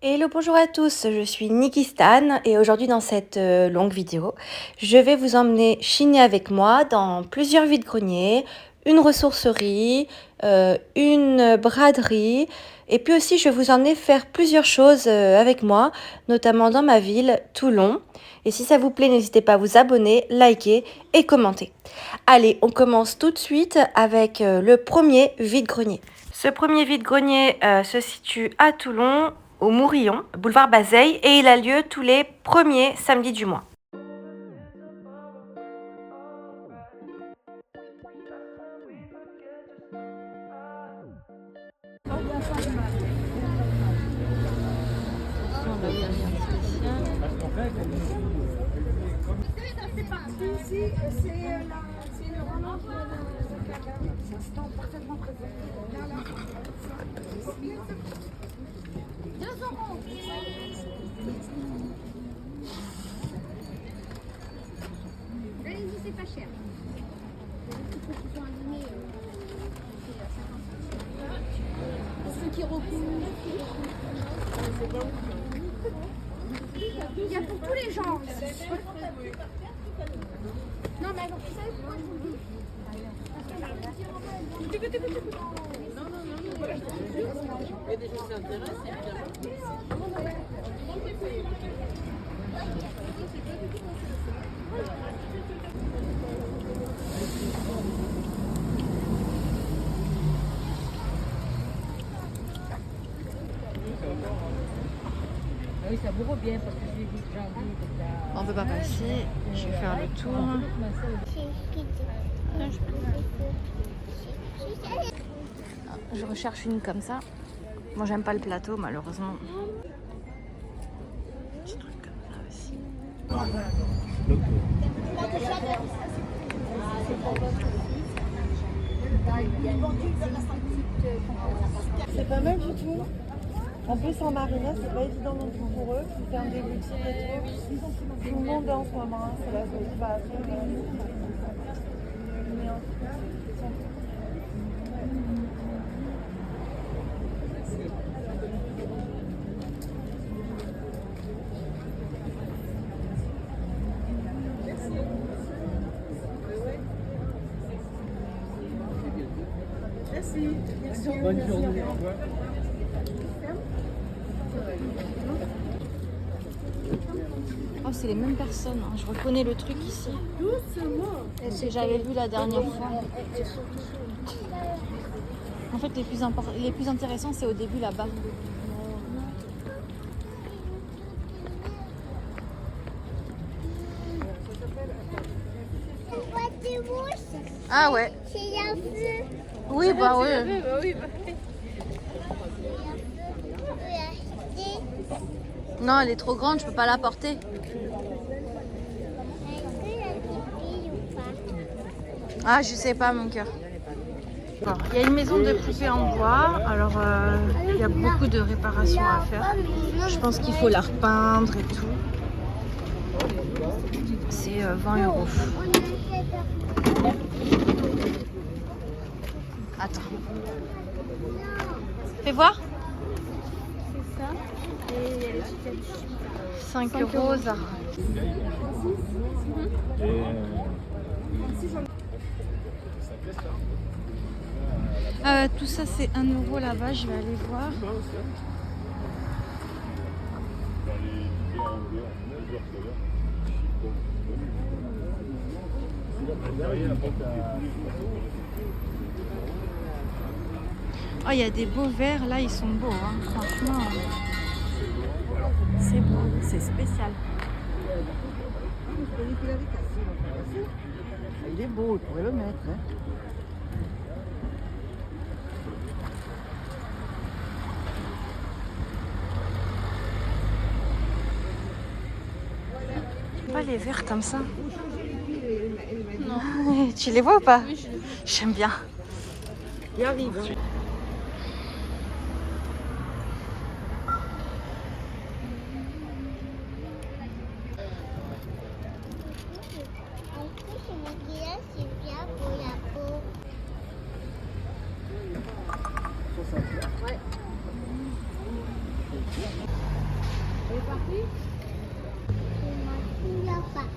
Hello, bonjour à tous, je suis Nikki Stan et aujourd'hui dans cette longue vidéo, je vais vous emmener chiner avec moi dans plusieurs vides-greniers, une ressourcerie, une braderie et puis aussi je vais vous emmener faire plusieurs choses avec moi, notamment dans ma ville, Toulon. Et si ça vous plaît, n'hésitez pas à vous abonner, liker et commenter. Allez, on commence tout de suite avec le premier vide-grenier. Ce premier vide-grenier se situe à Toulon, au Mourillon, boulevard Bazeille, et il a lieu tous les premiers samedis du mois. C'est parti ici, c'est le roman de ça se tend parfaitement présent. Là, là. 2 euros. Allez-y, c'est pas cher. Ceux qui recoupent. Il y a pour tous les genres. Non, mais alors, vous savez pourquoi je vous le dis? Et des gens qui s'intéressent, évidemment. Oui, ça vous revient parce que j'ai dit janvier. On peut pas passer, je vais faire le tour. Je recherche une comme ça. Moi j'aime pas le plateau malheureusement. Petit truc comme ça aussi. C'est pas mal du tout. En plus en marina, c'est pas évident non plus pour eux. Ils ferment des boutiques et tout. Tout le monde est en ce moment, hein. C'est la motivation. Mais en tout cas, merci. Bonne journée. Oh, c'est les mêmes personnes, hein. Je reconnais le truc ici. C'est que j'avais vu la dernière fois. En fait, les plus intéressants, c'est au début là-bas. Ah ouais. C'est la fleur. Oui, bah oui. Non, elle est trop grande, je peux pas la porter. Ah, je sais pas, mon cœur. Bon, il y a une maison de poupées en bois. Alors, il y a beaucoup de réparations à faire. Je pense qu'il faut la repeindre et tout. C'est 20 euros. Attends. Fais voir. C'est ça. Et il y a les petites 5 euros, Zara. Tout ça c'est 1 euro là-bas, je vais aller voir. Oh, il y a des beaux verres, là ils sont beaux, hein. Franchement. C'est beau, c'est spécial. Il est beau, il pourrait le mettre. Hein. Pas les verres comme ça. Non. Tu les vois ou pas? Oui, j'aime bien. Il arrive. Hein. c'est bien pour la peau. Ouais.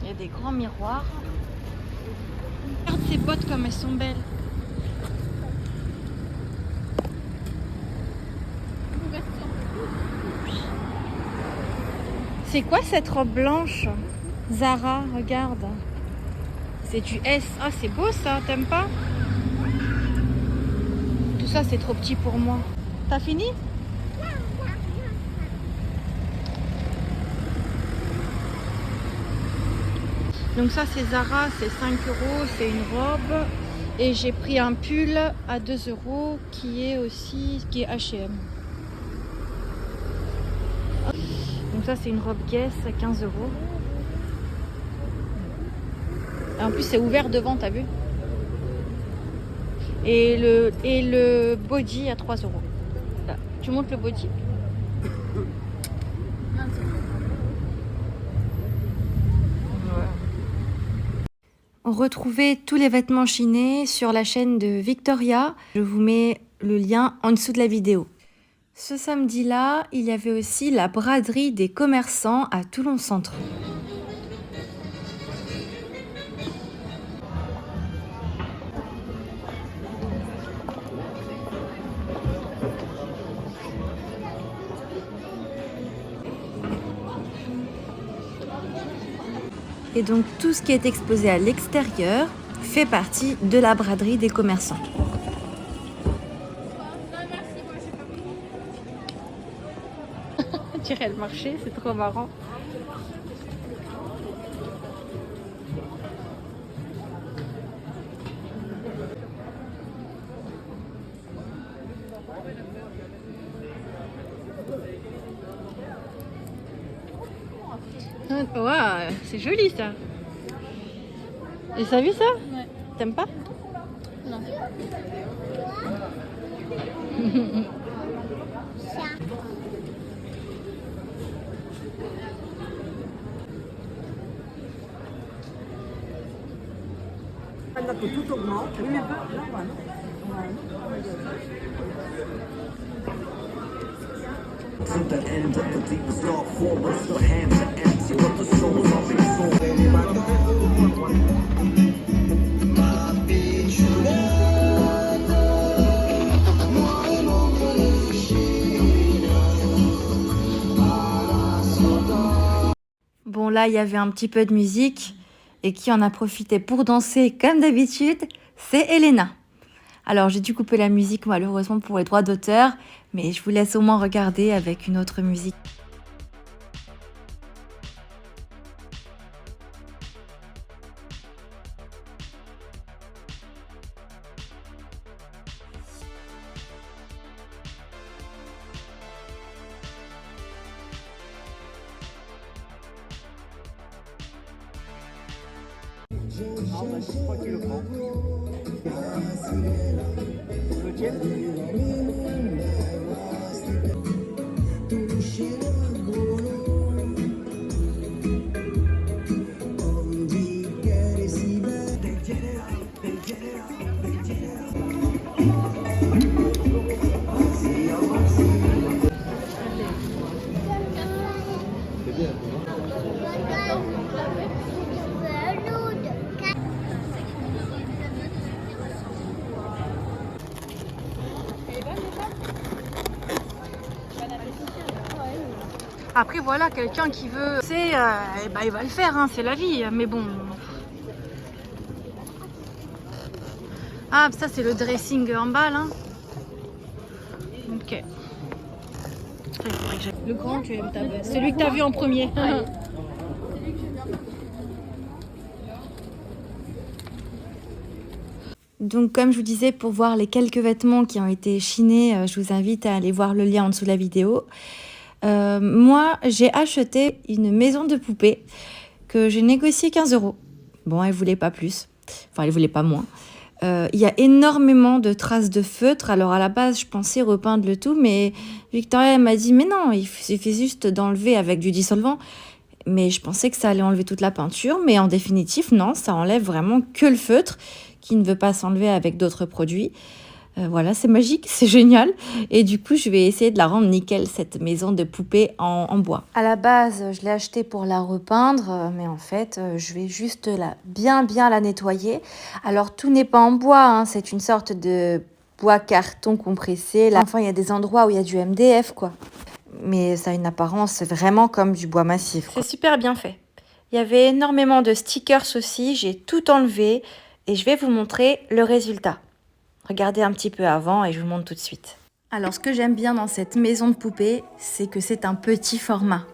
Il y a des grands miroirs. Regarde ces bottes comme elles sont belles. C'est quoi cette robe blanche? Zara, regarde. C'est du S. Ah, c'est beau ça, t'aimes pas? Tout ça, c'est trop petit pour moi. T'as fini? Donc ça, c'est Zara, c'est 5 euros, c'est une robe. Et j'ai pris un pull à 2 euros qui est H&M. Donc ça, c'est une robe Guess à 15 euros. Et en plus, c'est ouvert devant, t'as vu? Et le body à 3 euros. Là. Tu montes le body? Retrouvez tous les vêtements chinés sur la chaîne de Victoria. Je vous mets le lien en dessous de la vidéo. Ce samedi-là, il y avait aussi la braderie des commerçants à Toulon Centre. Et donc tout ce qui est exposé à l'extérieur fait partie de la braderie des commerçants. On dirait le marché, c'est trop marrant. Wow, c'est joli ça. Et ça a vu ça? Ouais. T'aimes pas? Non. Que tout augmente. Oui, mais là, voilà. To the end of the deepest dark forest, the hands are empty, but the souls are being Bon, là, il y avait un petit peu de musique. Et qui en a profité pour danser comme d'habitude, c'est Elena. Alors j'ai dû couper la musique malheureusement pour les droits d'auteur, mais je vous laisse au moins regarder avec une autre musique. Ah, bah, c'est toi qui le prends. Le tiens? Après voilà, quelqu'un qui veut, c'est, bah, il va le faire, hein, c'est la vie, mais bon. Ah, ça c'est le dressing en bas là. Ok. Le grand, tu aimes ta veste. Celui que tu as vu en premier. Donc comme je vous disais, pour voir les quelques vêtements qui ont été chinés, je vous invite à aller voir le lien en dessous de la vidéo. Moi, j'ai acheté une maison de poupées que j'ai négocié 15 €. Bon, elle voulait pas plus. Enfin, elle voulait pas moins. Il y a énormément de traces de feutre. Alors à la base, je pensais repeindre le tout, mais Victoria m'a dit mais non, il suffit juste d'enlever avec du dissolvant. Mais je pensais que ça allait enlever toute la peinture, mais en définitive, non, ça enlève vraiment que le feutre qui ne veut pas s'enlever avec d'autres produits. Voilà, c'est magique, c'est génial. Et du coup, je vais essayer de la rendre nickel, cette maison de poupée en bois. À la base, je l'ai achetée pour la repeindre, mais en fait, je vais juste bien la nettoyer. Alors, tout n'est pas en bois, hein, c'est une sorte de bois carton compressé. Là, enfin, il y a des endroits où il y a du MDF, quoi. Mais ça a une apparence vraiment comme du bois massif. C'est super bien fait. Il y avait énormément de stickers aussi, j'ai tout enlevé et je vais vous montrer le résultat. Regardez un petit peu avant et je vous montre tout de suite. Alors, ce que j'aime bien dans cette maison de poupée, c'est que c'est un petit format.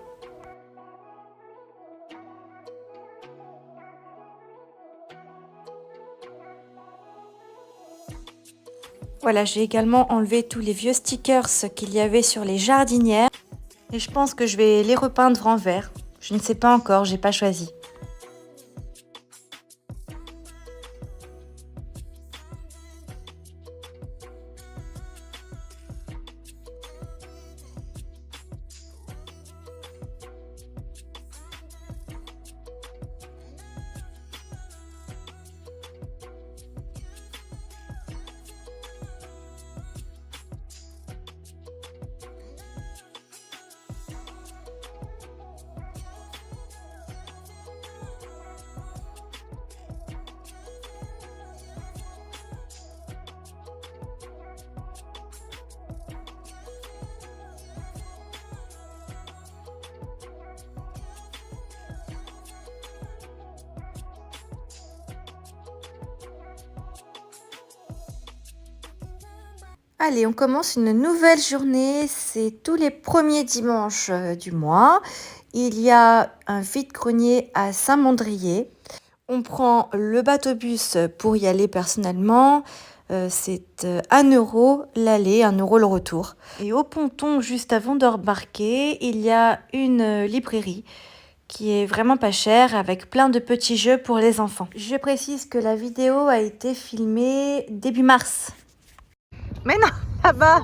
Voilà, j'ai également enlevé tous les vieux stickers qu'il y avait sur les jardinières. Et je pense que je vais les repeindre en vert. Je ne sais pas encore, j'ai pas choisi. Allez, on commence une nouvelle journée, c'est tous les premiers dimanches du mois. Il y a un vide-grenier à Saint-Mandrier. On prend le bateau-bus pour y aller personnellement. C'est 1 € l'aller, 1 € le retour. Et au ponton, juste avant d'embarquer, il y a une librairie qui est vraiment pas chère avec plein de petits jeux pour les enfants. Je précise que la vidéo a été filmée début mars. Mais non, là-bas.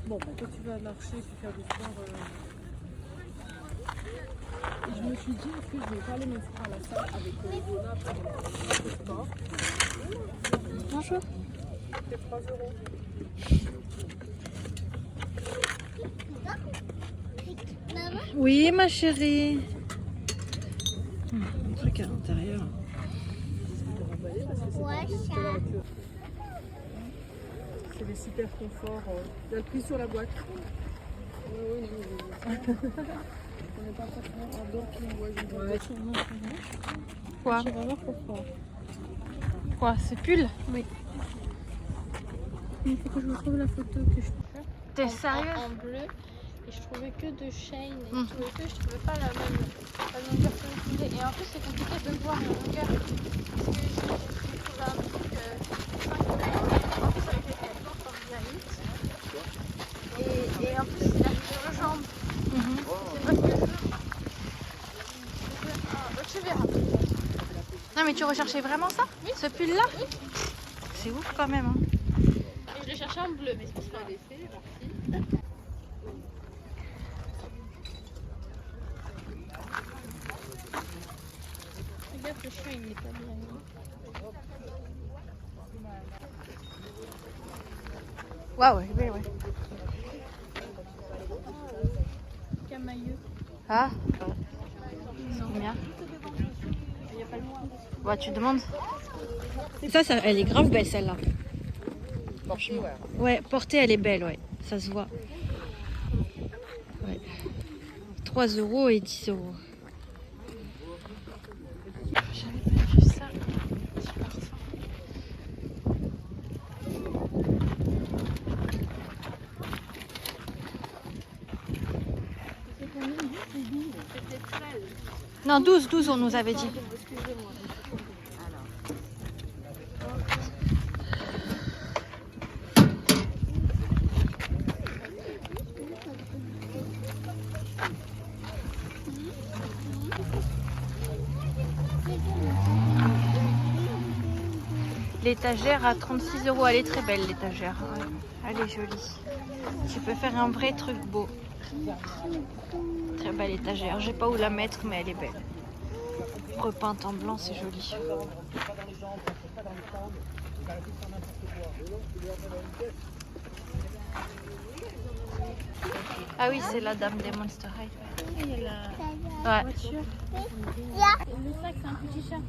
Bon, bah, toi tu vas marcher puis faire du sport. Et je me suis dit, est-ce que je vais pas aller m'inscrire à la salle avec Léona pour le sport. Bonjour. C'est 3 €. Oui, ma chérie. Un truc à l'intérieur. C'est des super conforts. Il y a le prix sur la boîte. Oui, non, on n'est pas forcément en dormant. Quoi? C'est vraiment confort. Quoi? Ce pull? Oui. Il faut que je vous trouve la photo que je peux faire. T'es sérieuse? En bleu. Et je trouvais que de Shane et tout et tout, je trouvais pas la longueur que je voulais. Et en plus c'est compliqué de voir la longueur parce que j'ai trouvé un truc 5 mètres. En plus avec les vêtements comme il y a 8. Et en plus il arrive sur le jambe. C'est pas ce que je veux. Donc tu verras. Non mais tu recherchais vraiment ça? Oui. Ce pull là? Oui. C'est ouf quand même. Hein. Et je le cherchais en bleu mais c'est pour ça. Merci. Regarde le chien, il n'est pas bien mis. Waouh, ouais, ouais. Camailleux. Ah? Combien? Il n'y a pas le noir. Bah tu demandes. Ça, elle est grave belle celle-là. Portée, ouais. Ouais, portée elle est belle, ouais. Ça se voit. Ouais. 3 € et 10 €. J'avais pas vu ça. Super fin. c'était 13. Non, 12 on nous avait dit. Pardon, excusez-moi. L'étagère à 36 €. Elle est très belle, l'étagère. Ouais. Elle est jolie. Tu peux faire un vrai truc beau. Très belle étagère. Je sais pas où la mettre, mais elle est belle. Repeinte en blanc, c'est joli. Ah oui, c'est la dame des Monster High. Il y a la Ouais. voiture. Le sac, c'est un petit chat.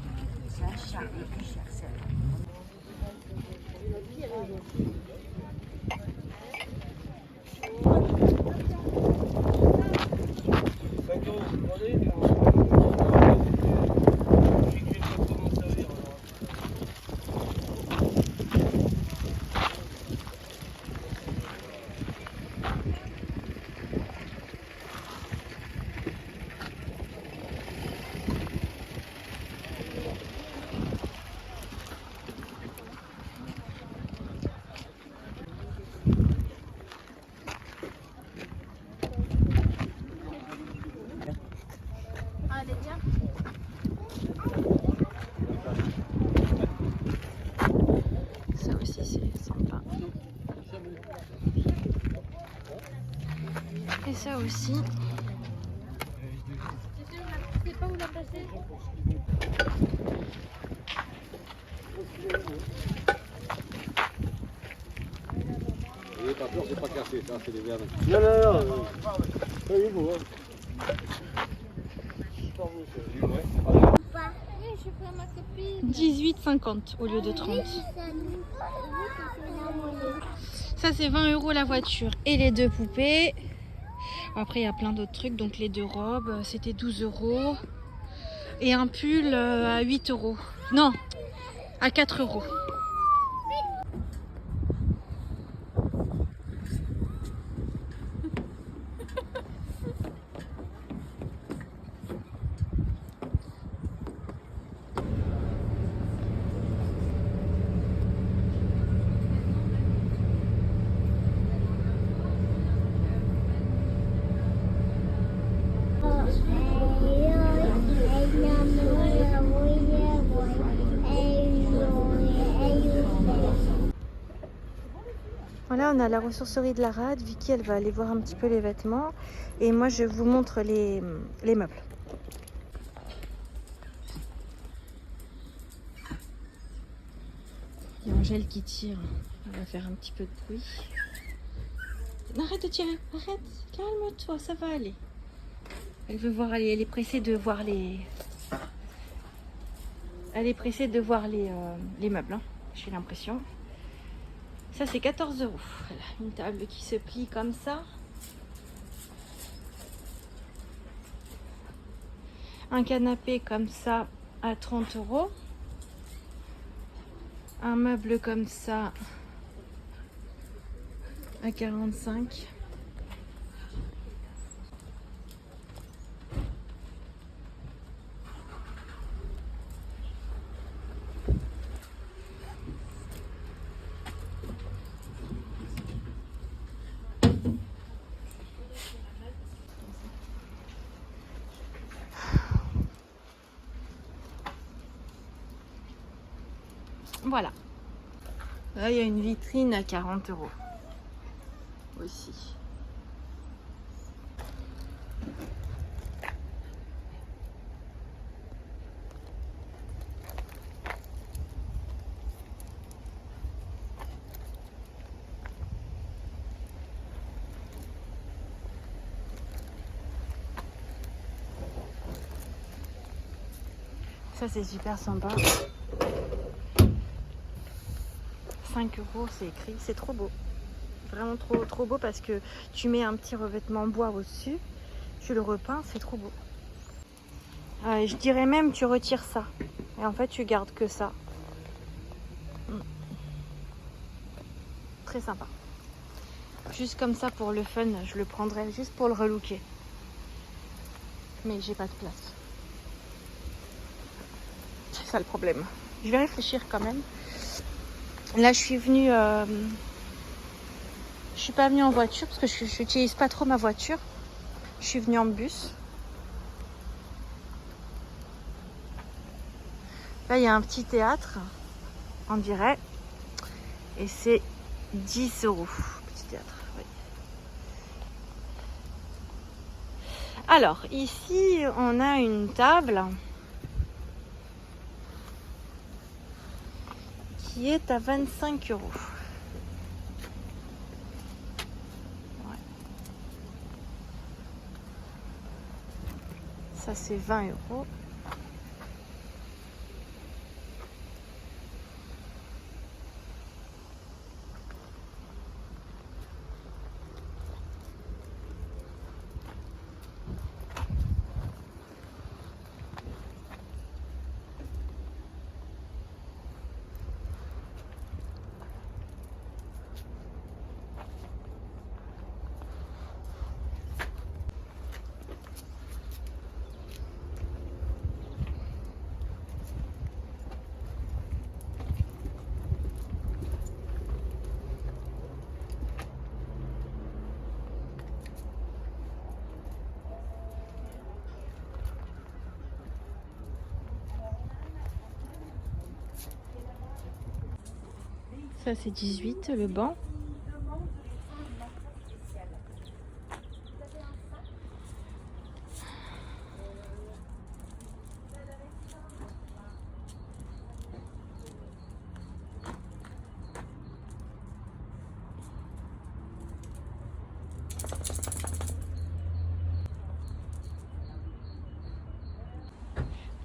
Allez, viens. Ça aussi, c'est sympa. Et ça aussi. Tu sais pas où la passer? N'ayez pas peur, c'est pas cassé, ça, c'est des verres. Non, non, non. Oui, il faut. Oui, je suis prêt à ma copine. 18,50 au lieu de 30. Ça, c'est 20 € la voiture. Et les 2 poupées. Après, il y a plein d'autres trucs. Donc, les 2 robes, c'était 12 €. Et un pull à 8 €. Non, à 4 €. Voilà, on a la ressourcerie de la rade. Vicky, elle va aller voir un petit peu les vêtements. Et moi, je vous montre les meubles. Il y a Angèle qui tire. Elle va faire un petit peu de bruit. Arrête de tirer. Arrête. Calme-toi, ça va aller. Elle veut voir, elle est pressée de voir les... Elle est pressée de voir les meubles, hein, j'ai l'impression. Ça, c'est 14 €. Voilà, une table qui se plie comme ça. Un canapé comme ça à 30 €. Un meuble comme ça à 45 €. Voilà. Là, il y a une vitrine à 40 € aussi. Ça, c'est super sympa. 5 €, c'est écrit. C'est trop beau. Vraiment trop beau parce que tu mets un petit revêtement bois au-dessus. Tu le repeins, c'est trop beau. Je dirais même tu retires ça. Et en fait, tu gardes que ça. Très sympa. Juste comme ça pour le fun, je le prendrais juste pour le relooker. mais j'ai pas de place. C'est ça le problème. Je vais réfléchir quand même. Là, je suis venue... Je suis pas venue en voiture parce que je n'utilise pas trop ma voiture. Je suis venue en bus. Là, il y a un petit théâtre, on dirait. Et c'est 10 €. Petit théâtre, oui. Alors, ici, on a une table qui est à 25 €. Ouais. Ça, c'est 20 €. Ça, c'est 18, le banc.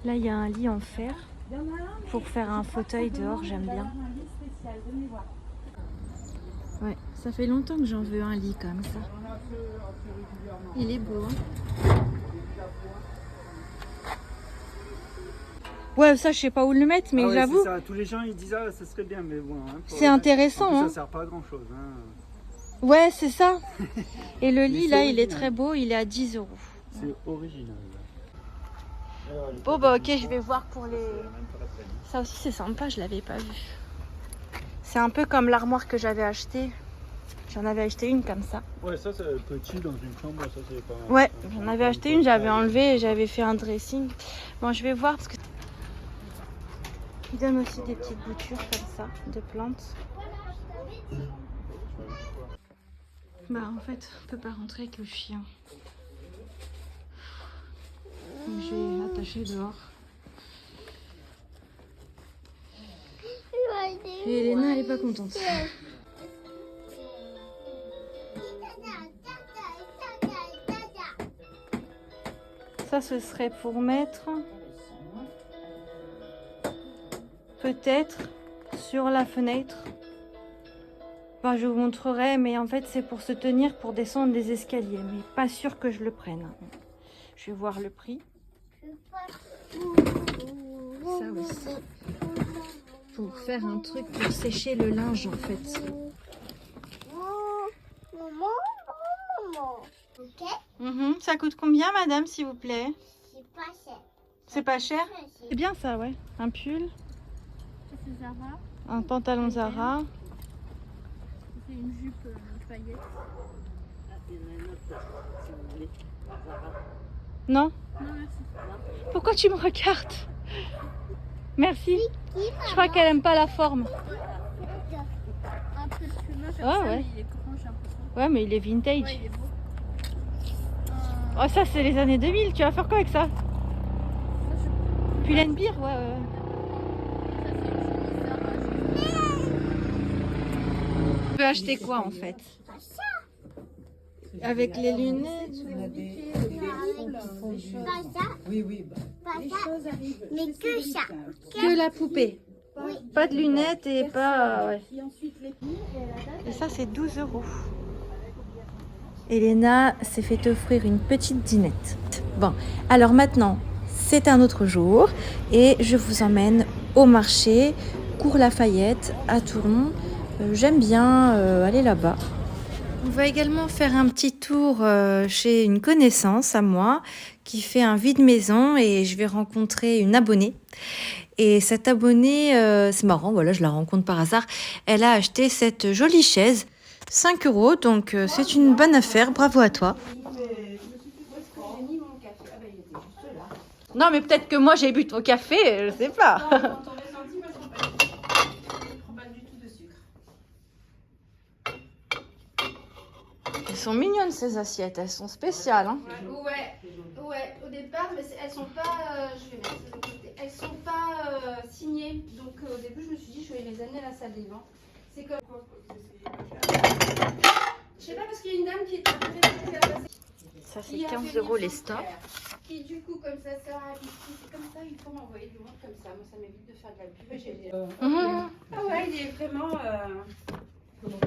Là, il y a un lit en fer pour faire un fauteuil dehors, j'aime bien. Ouais, ça fait longtemps que j'en veux un lit comme ça. Il est beau, hein? Ouais, ça, je sais pas où le mettre, mais Ah ouais, j'avoue. c'est ça. Tous les gens ils disent ah ça serait bien, mais bon. Hein, C'est intéressant, en plus, hein? Ça sert pas à grand chose. Hein. Ouais, c'est ça. Et le lit, c'est là, il est original. très beau, il est à 10 €. C'est original. Bon, bah, ok, je vais voir pour les. Ça aussi, c'est sympa, je l'avais pas vu. C'est un peu comme l'armoire que j'avais achetée. J'en avais acheté une comme ça. Ouais, ça c'est petit dans une chambre, ça c'est pas mal. Ouais, j'en avais acheté une, j'avais enlevé et j'avais fait un dressing. Bon, je vais voir parce que. Ils donnent aussi des petites boutures comme ça, de plantes. Bah, en fait, on peut pas rentrer avec le chien. Donc, je vais attacher dehors. Et Elena, elle est pas contente. Ça, ce serait pour mettre peut-être sur la fenêtre. Enfin, je vous montrerai, mais en fait, c'est pour se tenir pour descendre des escaliers. Mais pas sûr que je le prenne. Je vais voir le prix. Ça aussi. Pour faire un truc pour sécher le linge, en fait. Ça coûte combien, madame, s'il vous plaît? C'est pas cher. C'est pas cher? C'est bien ça, ouais. Un pull, C'est Zara. un pantalon Zara. C'est une jupe paillette. Non? Non, merci. Pourquoi tu me regardes? Merci. Je crois qu'elle aime pas la forme. Un peu plus moche. Ah ouais. Il est grand, j'ai l'impression. Ouais, mais il est vintage. Ouais, il est beau. Oh, ça, c'est les années 2000. Tu vas faire quoi avec ça? Pull&Bear, ouais, ouais. Tu peux acheter quoi en fait? Avec les lunettes? Pas ça. Pas ça. Mais que ça. Que la poupée. Pas de lunettes et pas... ouais. Et ça, c'est 12 €. Elena s'est fait offrir une petite dînette. Bon, alors maintenant, c'est un autre jour et je vous emmène au marché Cours Lafayette à Touron. J'aime bien aller là-bas. On va également faire un petit tour chez une connaissance à moi qui fait un vide-maison et je vais rencontrer une abonnée. Et cette abonnée, c'est marrant, voilà, je la rencontre par hasard. Elle a acheté cette jolie chaise, 5 €, donc c'est une bonne affaire, bravo à toi. Non, mais peut-être que moi j'ai bu ton café, je sais pas. Elles sont mignonnes ces assiettes, elles sont spéciales. Hein. Ouais, au départ, mais elles sont pas, je vais mettre de côté, elles sont pas signées. Donc au début, je me suis dit, je vais les amener à la salle des ventes. C'est comme. Je sais pas, parce qu'il y a une dame qui est Ça c'est 15 € les stores. Qui du coup, comme ça sert à c'est comme ça, il faut m'envoyer du monde comme ça. Moi, ça m'évite de faire de la pub. Ah ouais, il est vraiment.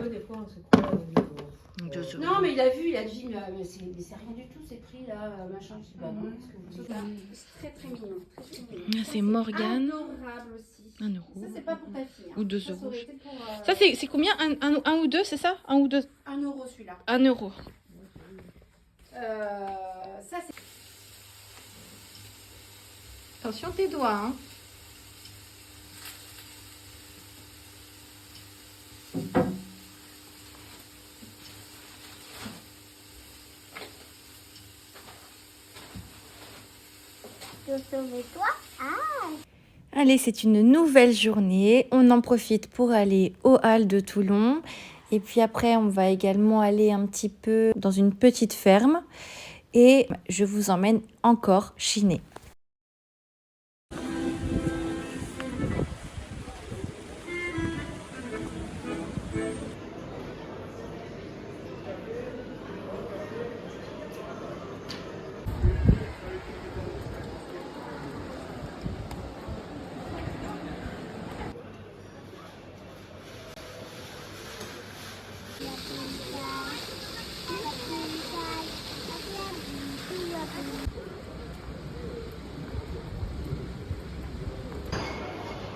Des fois, on se croit. Non, mais il a vu, il a dit, mais c'est rien du tout ces prix là, machin. Je dis, bah non, parce que vous dites c'est très très mignon. C'est Morgane. Adorable aussi. 1 €. Ça, c'est pas pour ta fille. Hein. Ou 2 Ça, €. ça aurait été pour, Ça c'est combien, un ou deux, c'est ça? 1 ou 2? 1 € celui-là. 1 €. Ça, c'est. Attention tes doigts, hein. Allez, c'est une nouvelle journée. On en profite pour aller aux Halles de Toulon. Et puis après, on va également aller un petit peu dans une petite ferme. Et je vous emmène encore chiner.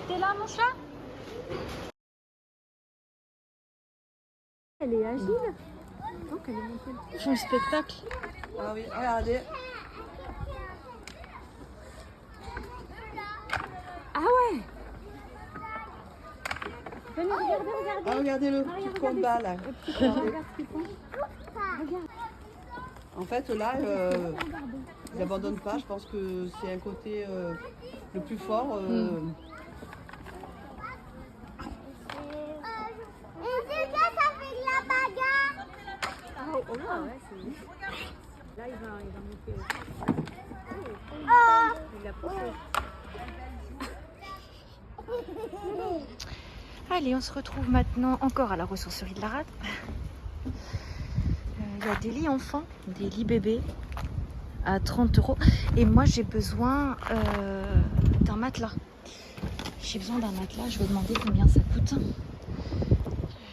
T'es là, mon chat? Elle est agile. Donc elle est montée. Ils font le spectacle. Ah oui, regardez. Ah ouais. Venez, regardez. Ah, regardez le petit combat là. Regardez. Regarde ce qu'ils font. Regarde. En fait, là, ils n'abandonnent pas. Je pense que c'est un côté le plus fort. Là, il va monter. Il a poussé. Allez, on se retrouve maintenant encore à la ressourcerie de la Rade. Il y a des lits enfants, des lits bébés à 30 €. Et moi, j'ai besoin d'un matelas. J'ai besoin d'un matelas. Je vais demander combien ça coûte.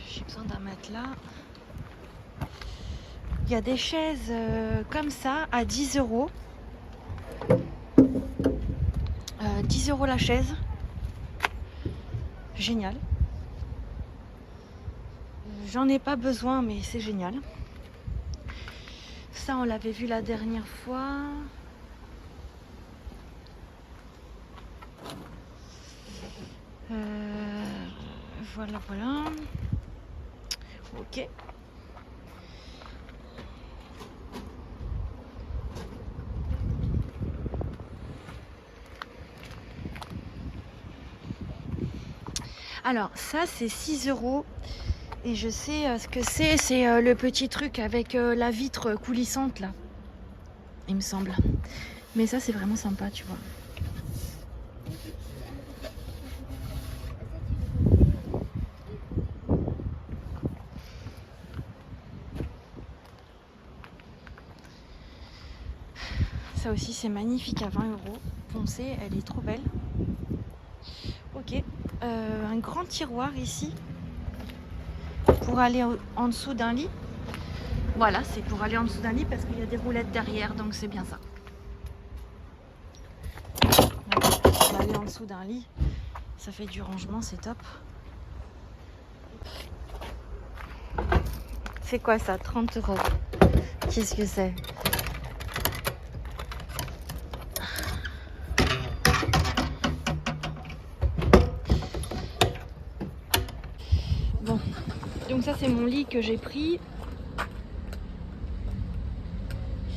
J'ai besoin d'un matelas. Il y a des chaises comme ça à 10 €. 10 € la chaise. Génial. J'en ai pas besoin, mais c'est génial. Ça, on l'avait vu la dernière fois. Voilà. Ok. Alors, ça, c'est 6 €. Et je sais ce que c'est. C'est le petit truc avec la vitre coulissante, là. Il me semble. Mais ça, c'est vraiment sympa, tu vois. Ça aussi, c'est magnifique à 20 €. Foncé, elle est trop belle. Ok. Un grand tiroir ici. Pour aller en dessous d'un lit. Voilà, c'est pour aller en dessous d'un lit parce qu'il y a des roulettes derrière, donc c'est bien ça. On va aller en dessous d'un lit. Ça fait du rangement, c'est top. C'est quoi ça? 30 €. Qu'est-ce que c'est? Donc ça c'est mon lit que j'ai pris.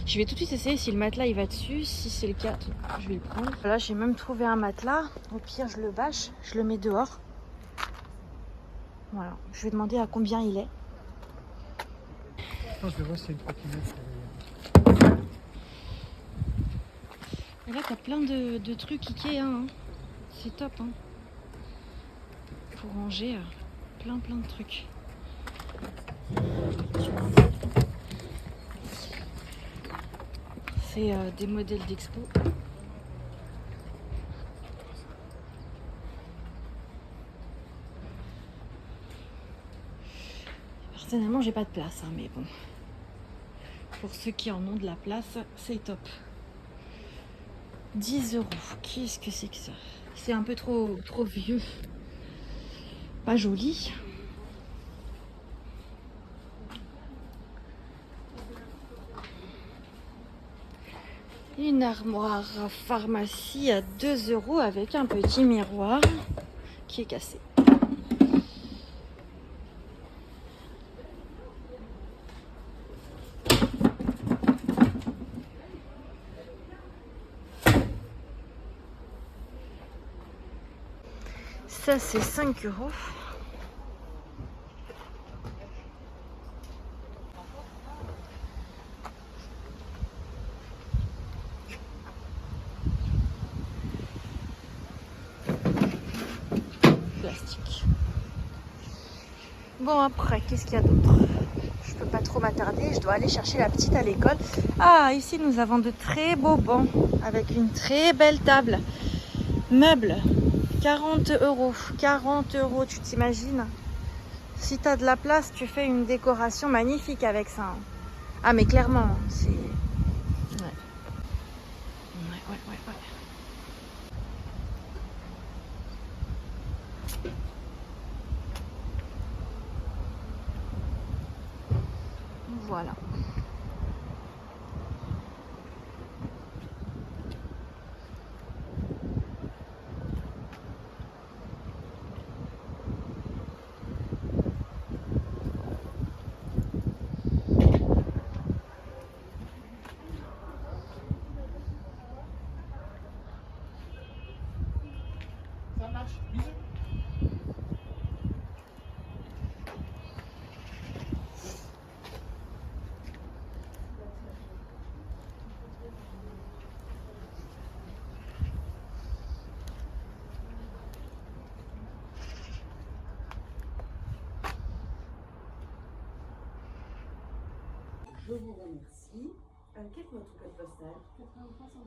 Je vais tout de suite essayer si le matelas il va dessus. Si c'est le cas, je vais le prendre. Là j'ai même trouvé un matelas. Au pire je le bâche, je le mets dehors. Voilà, je vais demander à combien il est. Attends, je vais voir s'il y a une trottinette. Et là t'as plein de trucs Ikea, hein. C'est top, hein. Pour ranger plein de trucs. C'est des modèles d'expo. Personnellement j'ai pas de place, hein, mais bon. Pour ceux qui en ont de la place, c'est top. 10 €. Qu'est-ce que c'est que ça? C'est un peu trop vieux. Pas joli. Une armoire à pharmacie à 2 € avec un petit miroir qui est cassé. Ça c'est 5 €. Plastique. Bon après, qu'est-ce qu'il y a d'autre? Je peux pas trop m'attarder, je dois aller chercher la petite à l'école. Ah, ici nous avons de très beaux bancs avec une très belle table. Meubles, 40 €. 40 €, tu t'imagines? Si tu as de la place, tu fais une décoration magnifique avec ça. Ah mais clairement, c'est... Ouais. Voilà. Ça marche. Bisous. Je vous remercie. Quel est votre code postal? 8330.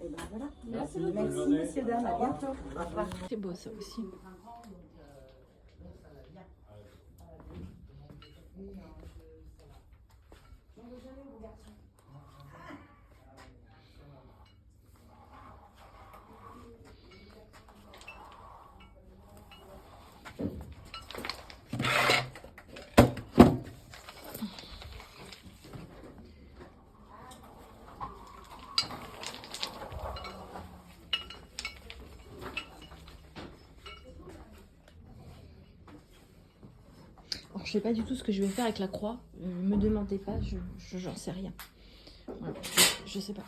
Et ben voilà. Merci beaucoup, messieurs, dames. À bientôt. Au revoir. C'est beau ça aussi. Alors, je sais pas du tout ce que je vais faire avec la croix. Me demandez pas, j'en sais rien. Voilà, je sais pas.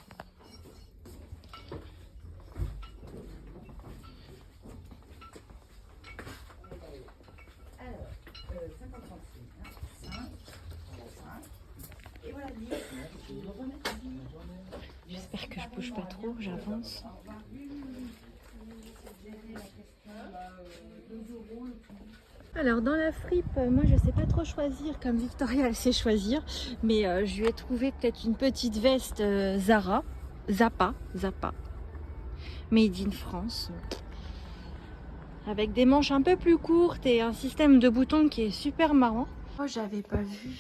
Alors, 50 5, et voilà, 10. Je vous remercie. J'espère que je bouge pas trop, j'avance. Alors dans la fripe, moi je sais pas trop choisir comme Victoria elle sait choisir, mais je lui ai trouvé peut-être une petite veste Zappa, made in France, avec des manches un peu plus courtes et un système de boutons qui est super marrant. Oh, j'avais pas vu,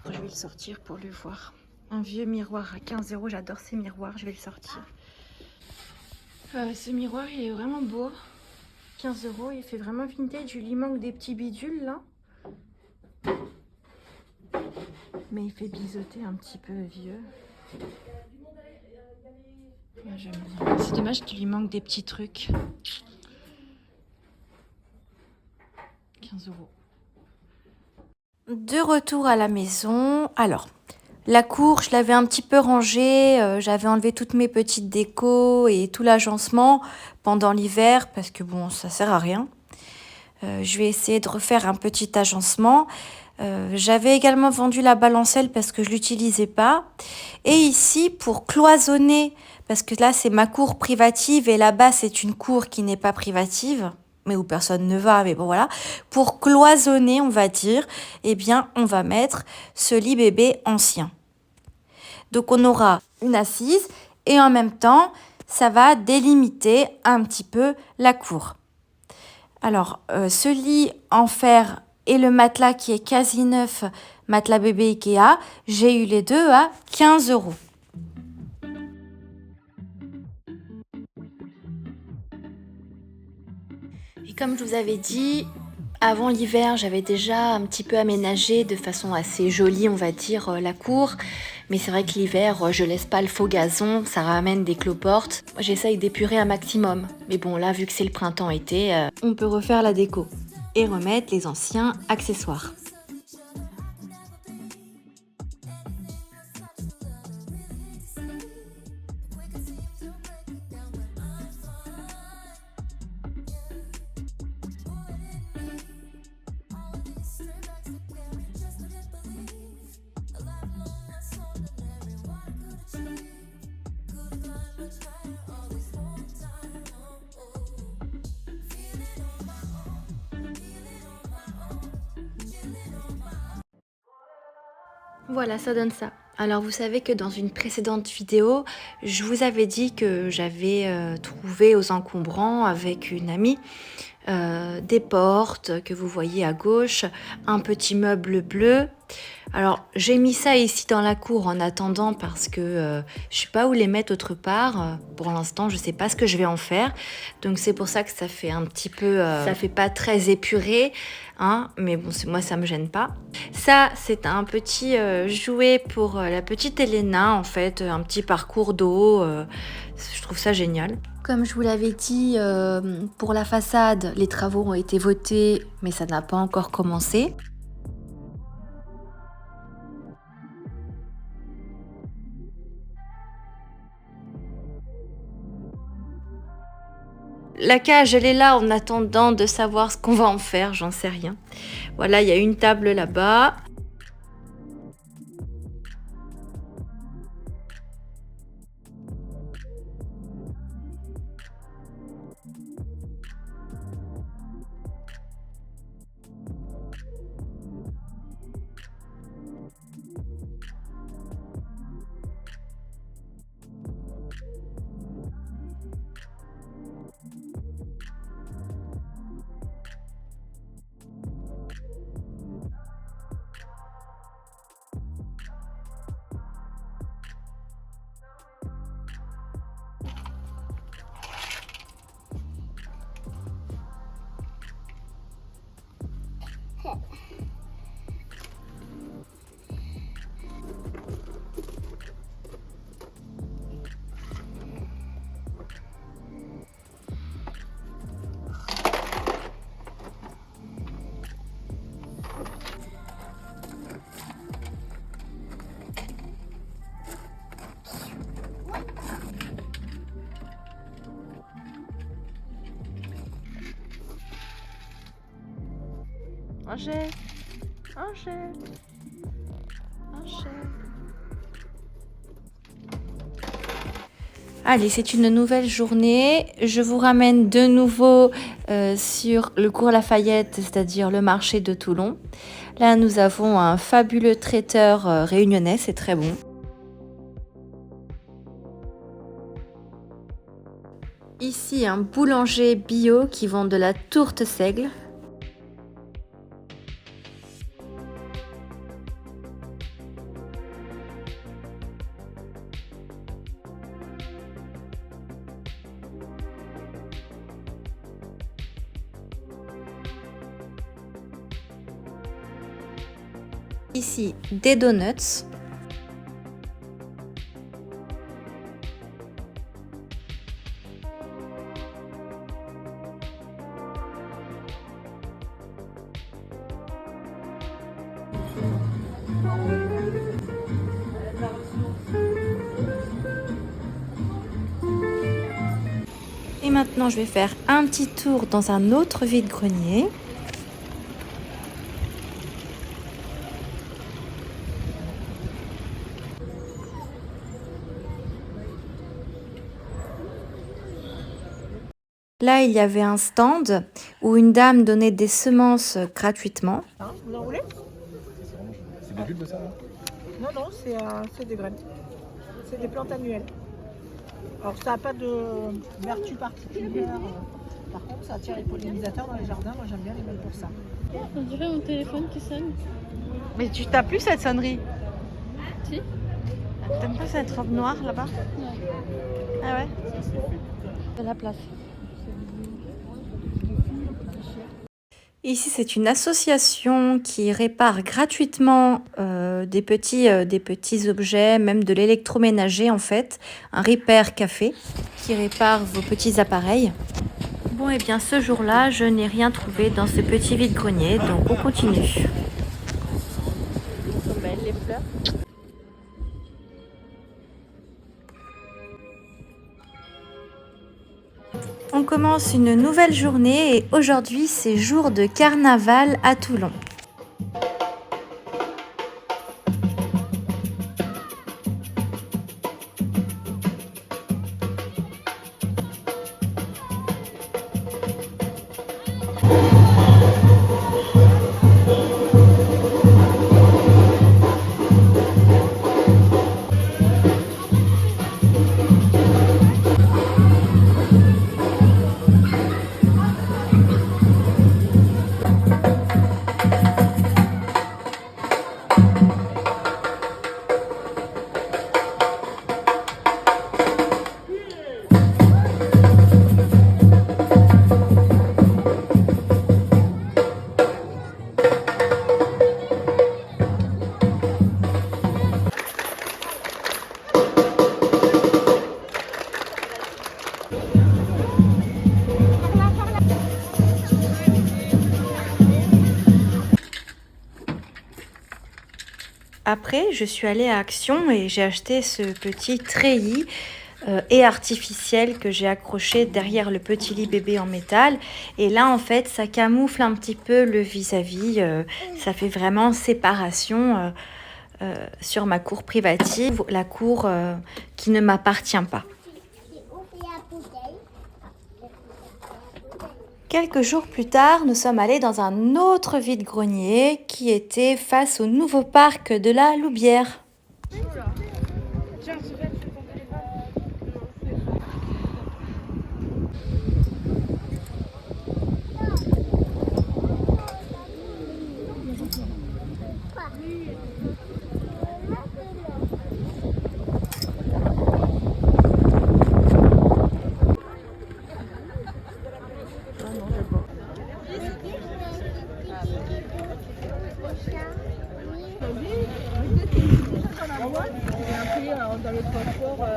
je vais le sortir pour le voir. Un vieux miroir à 15 €, j'adore ces miroirs, je vais le sortir. Ce miroir il est vraiment beau. 15 €, il fait vraiment vintage, il lui manque des petits bidules là. Mais il fait biseauter un petit peu vieux. Ouais, j'aime bien. C'est dommage qu'il lui manque des petits trucs. 15 euros. De retour à la maison. Alors, la cour, je l'avais un petit peu rangée. J'avais enlevé toutes mes petites décos et tout l'agencement pendant l'hiver parce que bon, ça sert à rien. Je vais essayer de refaire un petit agencement. J'avais également vendu la balancelle parce que je l'utilisais pas. Et ici, pour cloisonner, parce que là, c'est ma cour privative et là-bas, c'est une cour qui n'est pas privative, mais où personne ne va, mais bon voilà. Pour cloisonner, on va dire, eh bien, on va mettre ce lit bébé ancien. Donc, on aura une assise et en même temps, ça va délimiter un petit peu la cour. Alors, ce lit en fer et le matelas qui est quasi neuf, matelas bébé Ikea, j'ai eu les deux à 15 euros. Et comme je vous avais dit, avant l'hiver, j'avais déjà un petit peu aménagé de façon assez jolie, on va dire, la cour. Mais c'est vrai que l'hiver, je laisse pas le faux gazon, ça ramène des cloportes. J'essaye d'épurer un maximum. Mais bon, là, vu que c'est le printemps-été, on peut refaire la déco et remettre les anciens accessoires. Voilà, ça donne ça. Alors vous savez que dans une précédente vidéo, je vous avais dit que j'avais trouvé aux encombrants avec une amie des portes que vous voyez à gauche, un petit meuble bleu. Alors j'ai mis ça ici dans la cour en attendant parce que je sais pas où les mettre autre part. Pour l'instant, je sais pas ce que je vais en faire. Donc c'est pour ça que ça fait un petit peu, ça fait pas très épuré, hein. Mais bon, moi ça me gêne pas. Ça c'est un petit jouet pour la petite Elena en fait, un petit parcours d'eau. Je trouve ça génial. Comme je vous l'avais dit, pour la façade, les travaux ont été votés, mais ça n'a pas encore commencé. La cage, elle est là en attendant de savoir ce qu'on va en faire, j'en sais rien. Voilà, il y a une table là-bas. Angèle, Angèle, Angèle. Allez, c'est une nouvelle journée. Je vous ramène de nouveau sur le cours Lafayette, c'est-à-dire le marché de Toulon. Là, nous avons un fabuleux traiteur réunionnais, c'est très bon. Ici, un boulanger bio qui vend de la tourte seigle. Ici, des donuts. maintenant, je vais faire un petit tour dans un autre vide-grenier. Là, il y avait un stand où une dame donnait des semences gratuitement. Hein, vous en voulez? C'est des bulbes, ça, là? Non, c'est des graines. C'est des plantes annuelles. Alors, ça n'a pas de vertu particulière. Par contre, ça attire les pollinisateurs dans les jardins. Moi, j'aime bien les mettre pour ça. On dirait mon téléphone qui sonne. Mais tu t'as plus cette sonnerie? Si. T'aimes pas cette robe noire là-bas? Ouais. Ah ouais? De la place. Ici, c'est une association qui répare gratuitement des petits objets, même de l'électroménager en fait. Un repair café qui répare vos petits appareils. Bon, et bien ce jour-là, je n'ai rien trouvé dans ce petit vide-grenier, donc on continue. Ils sont belles les fleurs. On commence une nouvelle journée et aujourd'hui c'est jour de carnaval à Toulon. Après, je suis allée à Action et j'ai acheté ce petit treillis et artificiel que j'ai accroché derrière le petit lit bébé en métal. Et là, en fait, ça camoufle un petit peu le vis-à-vis. Ça fait vraiment séparation sur ma cour privative, la cour qui ne m'appartient pas. Quelques jours plus tard, nous sommes allés dans un autre vide-grenier qui était face au nouveau parc de la Loubière. Dans le transport,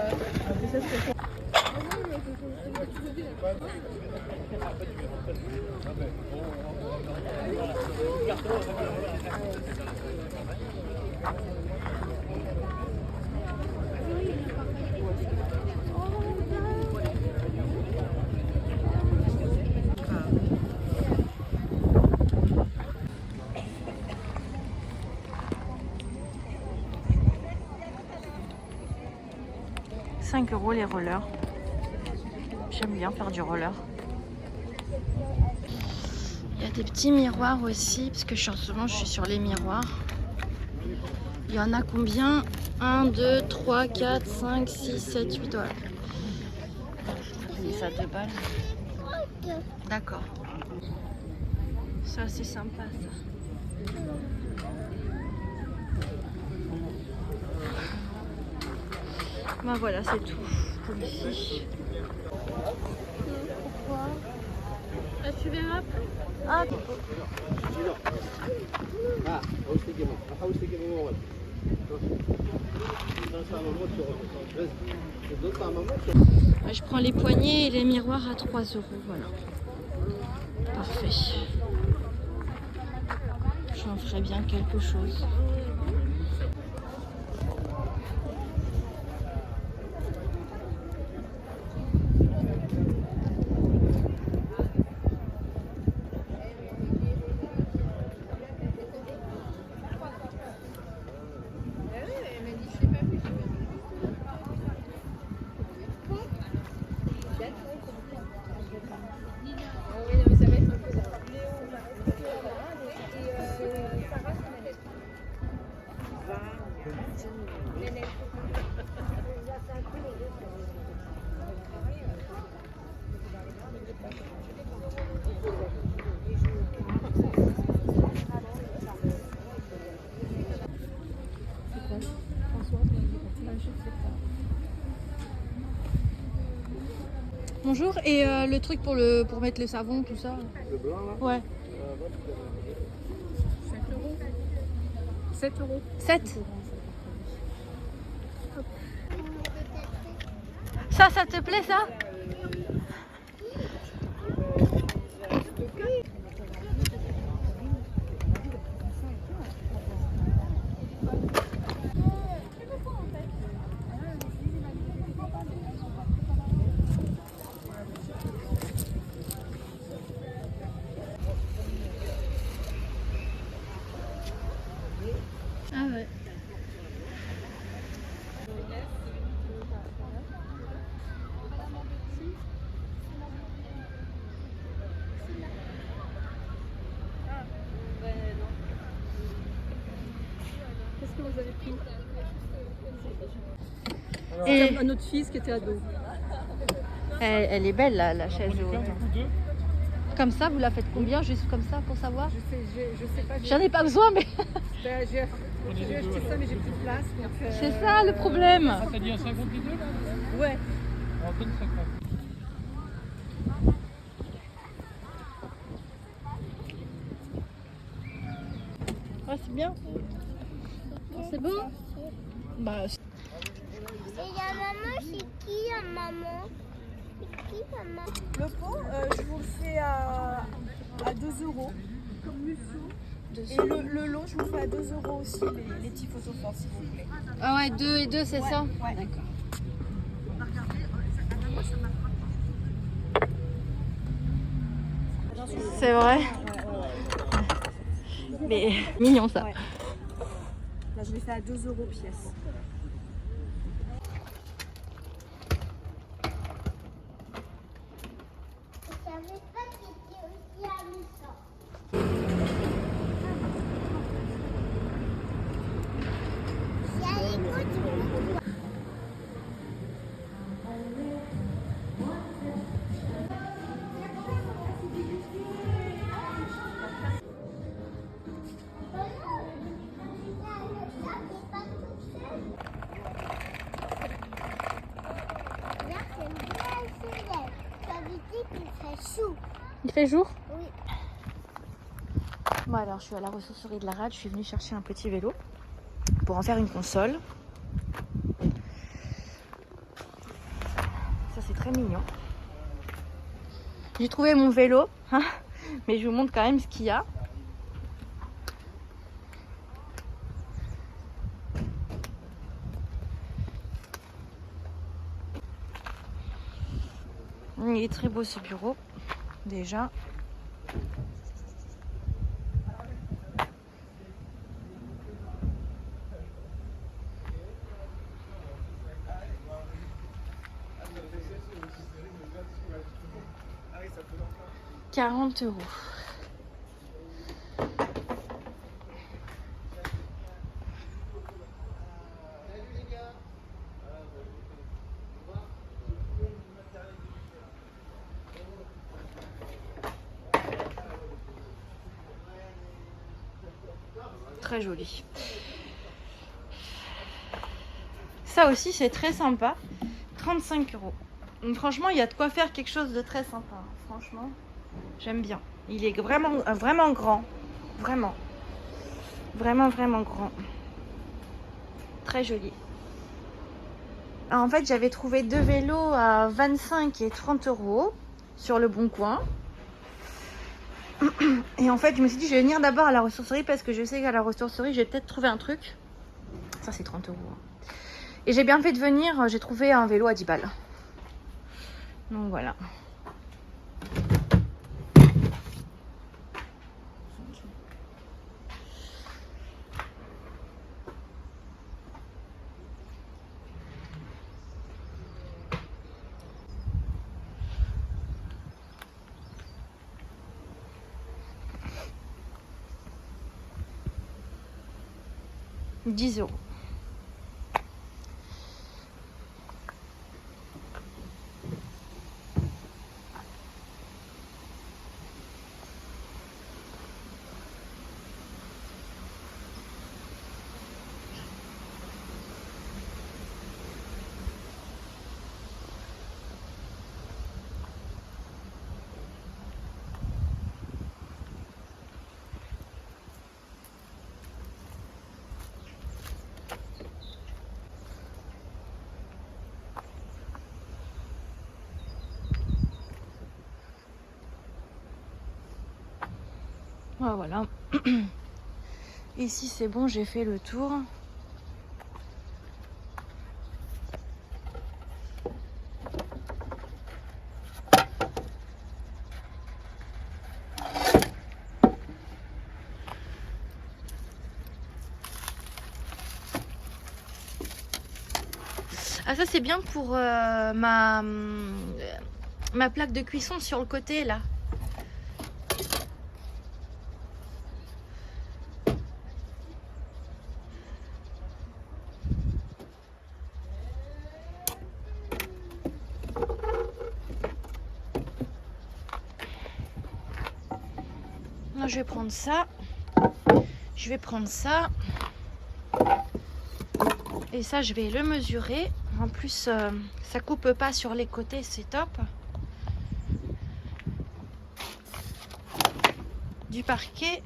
€5 les rollers. J'aime bien faire du roller. Il y a des petits miroirs aussi, parce que en ce moment je suis sur les miroirs. Il y en a combien? 1, 2, 3, 4, 5, 6, 7, 8. Ouais. Ça 2 balles. D'accord. Ça c'est sympa ça. Ben voilà, c'est tout comme ici. Pourquoi? Tu verras plus. Ah, je prends les poignées et les miroirs à 3 €. Voilà. Parfait. J'en ferai bien quelque chose. Bonjour. Et le truc pour mettre le savon, tout ça. Le blanc là. Ouais. 7 euros. 7. Ça te plaît ça? Ah ouais. Qu'est-ce que vous avez pris? Et Un autre fils qui était ado. elle est belle la chaise haute. Comme ça, vous la faites combien juste comme ça pour savoir? Je sais pas. J'en ai pas besoin mais J'ai acheté ça mais j'ai plus de place. c'est ça le problème. T'as dit un 50 les deux là? Ouais. On va prendre 50. Ouais, c'est bien. C'est beau. Bah, Et la maman, c'est qui la maman? C'est qui maman? Le pot, je vous le fais à 2 euros. Et le long, je vous le fais à 2 euros aussi, les petits photophores, s'il vous plaît. ah ouais, 2 et 2, c'est ça? Ouais. D'accord. C'est vrai. Mais mignon ça. Ouais. Là, je les fais à 2 euros pièce. Je savais pas qu'il était aussi amusant. Si à l'écoute, Il fait jour? Oui. Bon alors je suis à la ressourcerie de la Rade, je suis venue chercher un petit vélo pour en faire une console. Ça c'est très mignon. J'ai trouvé mon vélo, hein, mais je vous montre quand même ce qu'il y a. Il est très beau ce bureau, déjà. €40. Très joli. Ça aussi c'est très sympa. 35 €. Donc, franchement, il y a de quoi faire quelque chose de très sympa. Franchement, j'aime bien. Il est vraiment, vraiment grand. Vraiment. Vraiment, vraiment grand. Très joli. Alors, en fait, j'avais trouvé 2 vélos à 25 et 30 € sur le Bon Coin. Et en fait, je me suis dit, je vais venir d'abord à la ressourcerie parce que je sais qu'à la ressourcerie, je vais peut-être trouver un truc. Ça, c'est 30 €. Et j'ai bien fait de venir, j'ai trouvé un vélo à 10 balles. Donc voilà. €10. Ah, voilà. Ici c'est bon, j'ai fait le tour. Ah, ça c'est bien pour ma plaque de cuisson sur le côté là. Moi, je vais prendre ça. Je vais prendre ça. Et ça, je vais le mesurer. En plus, ça coupe pas sur les côtés, c'est top. Du parquet.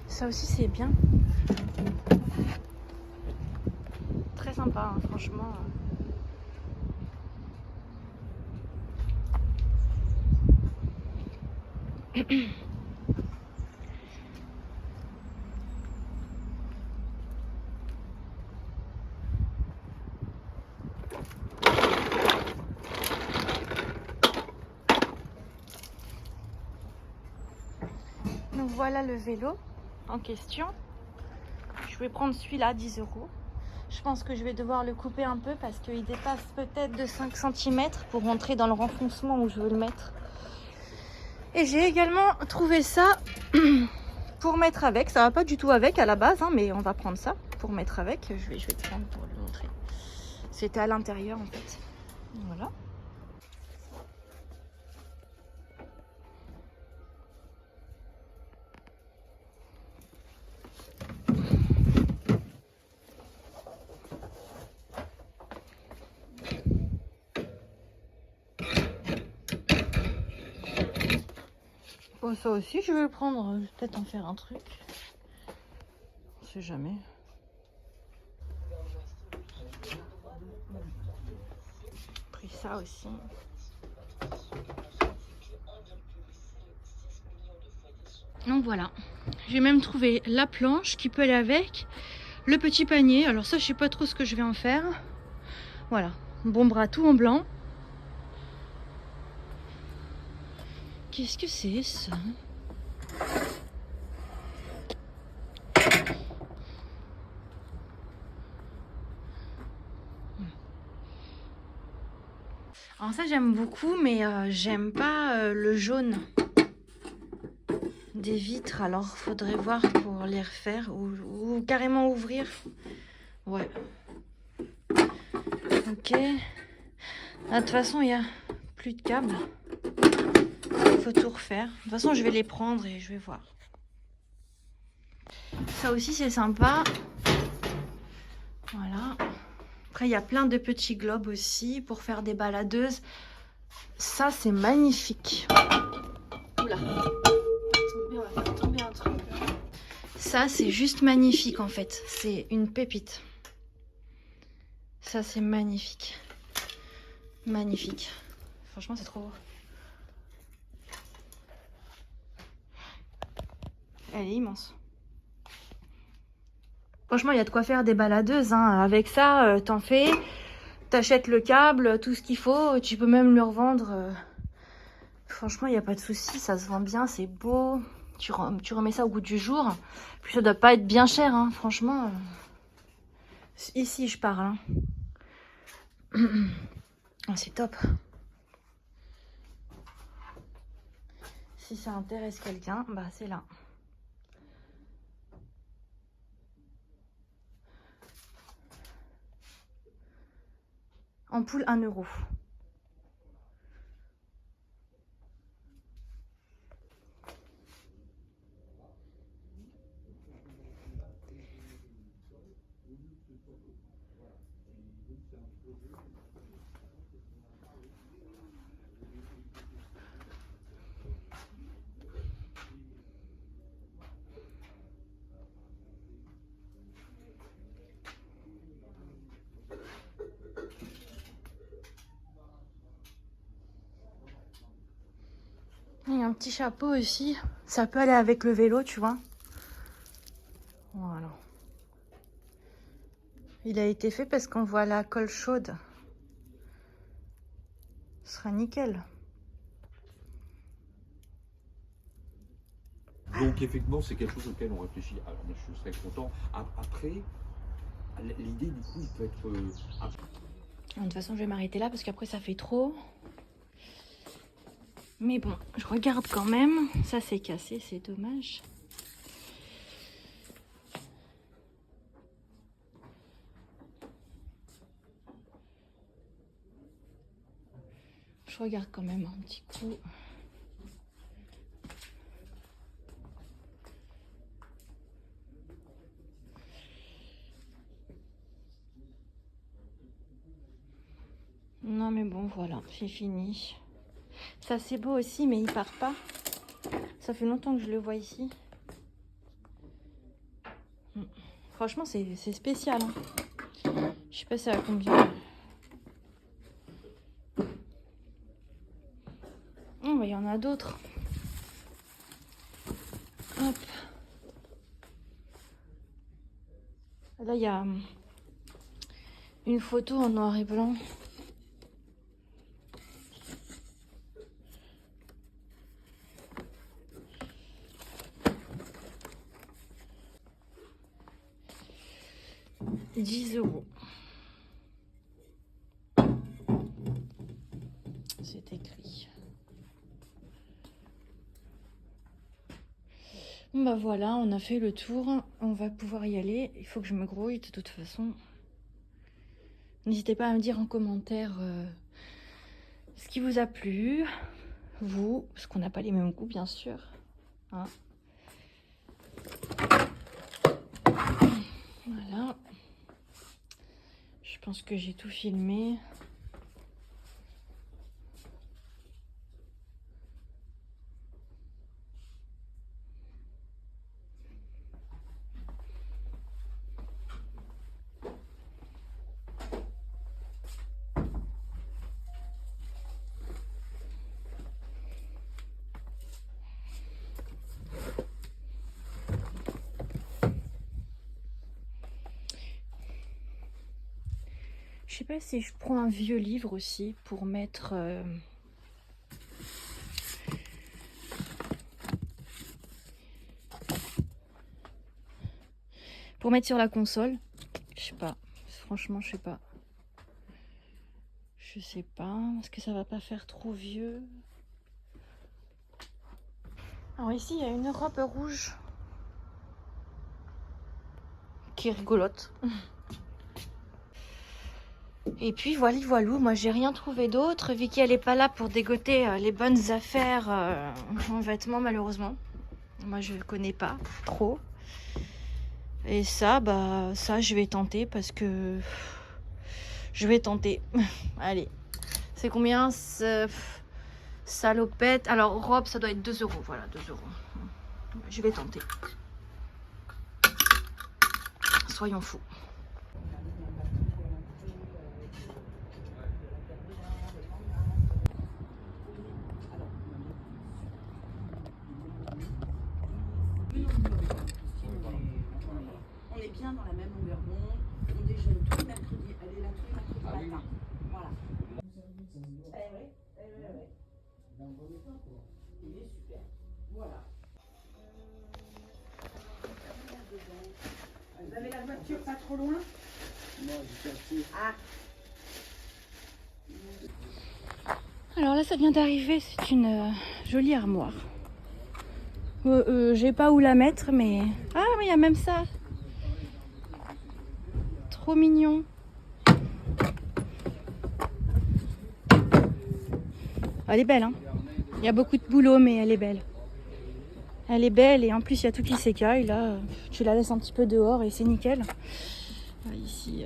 Ça aussi, c'est bien. Très sympa, hein, franchement. Donc voilà le vélo en question. Je vais prendre celui-là, 10 €. Je pense que je vais devoir le couper un peu parce qu'il dépasse peut-être de 5 cm pour rentrer dans le renfoncement où je veux le mettre. Et j'ai également trouvé ça pour mettre avec. Ça va pas du tout avec à la base, hein, mais on va prendre ça pour mettre avec. Je vais le prendre pour le montrer. C'était à l'intérieur en fait. Voilà. Bon, ça aussi, je vais le prendre. Je vais peut-être en faire un truc. On sait jamais. Pris ça aussi. Donc voilà. J'ai même trouvé la planche qui peut aller avec. Le petit panier. Alors ça, je sais pas trop ce que je vais en faire. Voilà. Bon bras tout en blanc. Qu'est-ce que c'est ça? Alors ça j'aime beaucoup, mais j'aime pas le jaune des vitres. Alors faudrait voir pour les refaire ou carrément ouvrir. Ouais. Ok. Ah, de toute façon il y a plus de câbles. Faut tout refaire. De toute façon je vais les prendre et je vais voir. Ça aussi c'est sympa. Voilà. Après il y a plein de petits globes aussi pour faire des baladeuses. Ça c'est magnifique. Oula. On va faire tomber un truc. Ça c'est juste magnifique en fait. C'est une pépite. Ça c'est magnifique. Magnifique. Franchement c'est trop beau. Elle est immense. Franchement, il y a de quoi faire des baladeuses. Hein. Avec ça, t'en fais, t'achètes le câble, tout ce qu'il faut. Tu peux même le revendre. Franchement, il n'y a pas de souci. Ça se vend bien, c'est beau. Tu remets ça au goût du jour. Puis ça doit pas être bien cher, hein. Franchement. Ici, je parle. Hein. Oh, c'est top. Si ça intéresse quelqu'un, bah c'est là. Ampoule 1 €. Il y a un petit chapeau aussi. Ça peut aller avec le vélo, tu vois. Voilà. Il a été fait parce qu'on voit la colle chaude. Ce sera nickel. Donc effectivement, c'est quelque chose auquel on réfléchit. Alors moi, je serais content. Après, l'idée du coup, il peut être... De toute façon, je vais m'arrêter là parce qu'après, ça fait trop. Mais bon, je regarde quand même. Ça, c'est cassé, c'est dommage. Je regarde quand même un petit coup. Non mais bon, voilà, c'est fini. Ça c'est beau aussi, mais il part pas. Ça fait longtemps que je le vois ici. Franchement, c'est spécial. Hein. Je sais pas c'est à combien. Oh, bah, y en a d'autres. Hop. Là, il y a une photo en noir et blanc. €10. C'est écrit. Bon bah voilà, on a fait le tour. On va pouvoir y aller. Il faut que je me grouille de toute façon. N'hésitez pas à me dire en commentaire ce qui vous a plu. Vous, parce qu'on n'a pas les mêmes goûts bien sûr. Hein. Voilà. Je pense que j'ai tout filmé. Je sais pas si je prends un vieux livre aussi pour mettre sur la console. Je sais pas. Franchement, je sais pas. Je sais pas. Est-ce que ça va pas faire trop vieux? Alors ici, il y a une robe rouge qui est rigolote. Et puis voilà, moi j'ai rien trouvé d'autre. Vicky elle est pas là pour dégoter les bonnes affaires en vêtements malheureusement. Moi je connais pas trop. Et ça, bah ça je vais tenter parce que je vais tenter. Allez, c'est combien ce salopette? Alors robe ça doit être 2 €, voilà 2 €. Je vais tenter. Soyons fous. On est bien dans la même longueur d'onde. On déjeune tous les mercredis. Elle est là tous les mercredis matin. Voilà. Il est super. Voilà. Vous avez la voiture pas trop loin? Non, j'ai cassé. Ah. Alors là ça vient d'arriver, c'est une jolie armoire. J'ai pas où la mettre mais... Ah mais il y a même ça. Trop mignon. Elle est belle hein. Il y a beaucoup de boulot mais elle est belle. Elle est belle et en plus il y a tout qui s'écaille là. Tu la laisses un petit peu dehors et c'est nickel. Ici...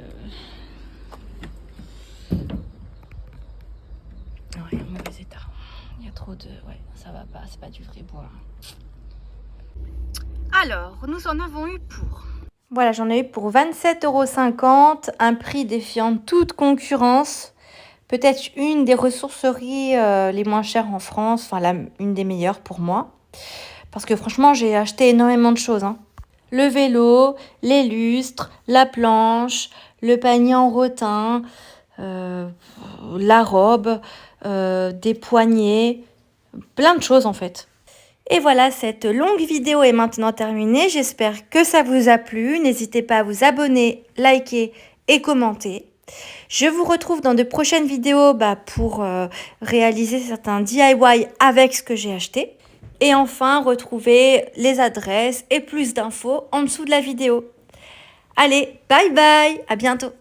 Ouais, en mauvais état. Il y a trop de... Ouais, ça va pas, c'est pas du vrai bois. Alors, nous en avons eu pour... Voilà, j'en ai eu pour 27,50 €, un prix défiant toute concurrence. peut-être une des ressourceries les moins chères en France, enfin une des meilleures pour moi. Parce que franchement, j'ai acheté énormément de choses, hein. Le vélo, les lustres, la planche, le panier en rotin, la robe, des poignets, plein de choses en fait. Et voilà, cette longue vidéo est maintenant terminée. J'espère que ça vous a plu. N'hésitez pas à vous abonner, liker et commenter. Je vous retrouve dans de prochaines vidéos pour réaliser certains DIY avec ce que j'ai acheté. Et enfin, retrouvez les adresses et plus d'infos en dessous de la vidéo. Allez, bye bye, à bientôt.